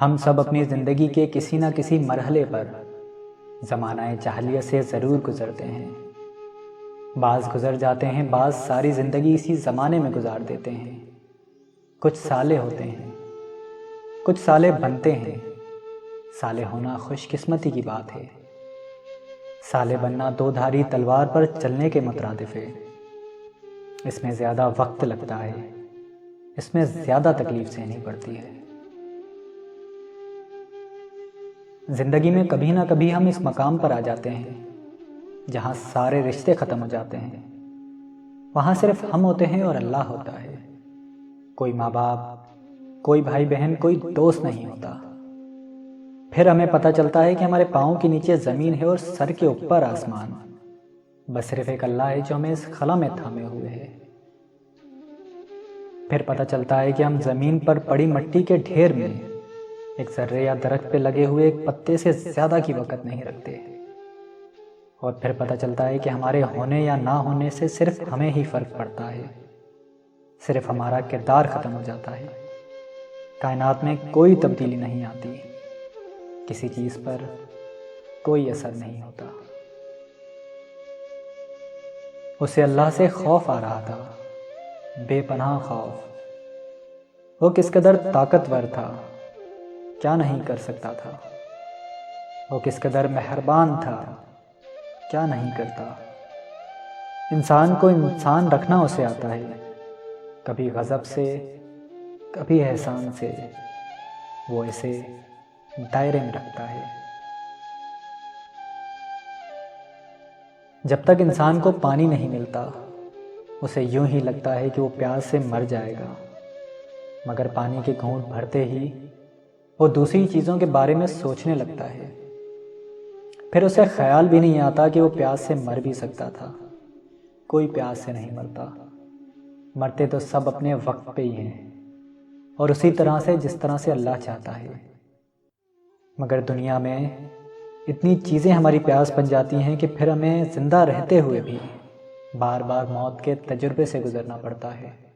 ہم سب اپنی زندگی کے کسی نہ کسی مرحلے پر زمانہ جاہلیت سے ضرور گزرتے ہیں۔ بعض گزر جاتے ہیں، بعض ساری زندگی اسی زمانے میں گزار دیتے ہیں۔ کچھ صالح ہوتے ہیں، کچھ صالح بنتے ہیں۔ صالح ہونا خوش قسمتی کی بات ہے۔ صالح بننا دو دھاری تلوار پر چلنے کے مترادف ہے۔ اس میں زیادہ وقت لگتا ہے، اس میں زیادہ تکلیف سہنی پڑتی ہے۔ زندگی میں کبھی نہ کبھی ہم اس مقام پر آ جاتے ہیں جہاں سارے رشتے ختم ہو جاتے ہیں۔ وہاں صرف ہم ہوتے ہیں اور اللہ ہوتا ہے۔ کوئی ماں باپ، کوئی بھائی بہن، کوئی دوست نہیں ہوتا۔ پھر ہمیں پتہ چلتا ہے کہ ہمارے پاؤں کے نیچے زمین ہے اور سر کے اوپر آسمان۔ بس صرف ایک اللہ ہے جو ہمیں اس خلا میں تھامے ہوئے ہے۔ پھر پتہ چلتا ہے کہ ہم زمین پر پڑی مٹی کے ڈھیر میں ایک ذرے یا درخت پہ لگے ہوئے ایک پتے سے زیادہ کی وقت نہیں رکھتے۔ اور پھر پتہ چلتا ہے کہ ہمارے ہونے یا نہ ہونے سے صرف ہمیں ہی فرق پڑتا ہے، صرف ہمارا کردار ختم ہو جاتا ہے۔ کائنات میں کوئی تبدیلی نہیں آتی، کسی چیز پر کوئی اثر نہیں ہوتا۔ اسے اللہ سے خوف آ رہا تھا، بے پناہ خوف۔ وہ کس قدر طاقتور تھا، کیا نہیں کر سکتا تھا۔ وہ کس قدر مہربان تھا، کیا نہیں کرتا۔ انسان کو انسان رکھنا اسے آتا ہے، کبھی غضب سے، کبھی احسان سے۔ وہ اسے دائرے میں رکھتا ہے۔ جب تک انسان کو پانی نہیں ملتا، اسے یوں ہی لگتا ہے کہ وہ پیاس سے مر جائے گا، مگر پانی کے گھونٹ بھرتے ہی وہ دوسری چیزوں کے بارے میں سوچنے لگتا ہے۔ پھر اسے خیال بھی نہیں آتا کہ وہ پیاس سے مر بھی سکتا تھا۔ کوئی پیاس سے نہیں مرتا، مرتے تو سب اپنے وقت پہ ہی ہیں، اور اسی طرح سے جس طرح سے اللہ چاہتا ہے۔ مگر دنیا میں اتنی چیزیں ہماری پیاس بن جاتی ہیں کہ پھر ہمیں زندہ رہتے ہوئے بھی بار بار موت کے تجربے سے گزرنا پڑتا ہے۔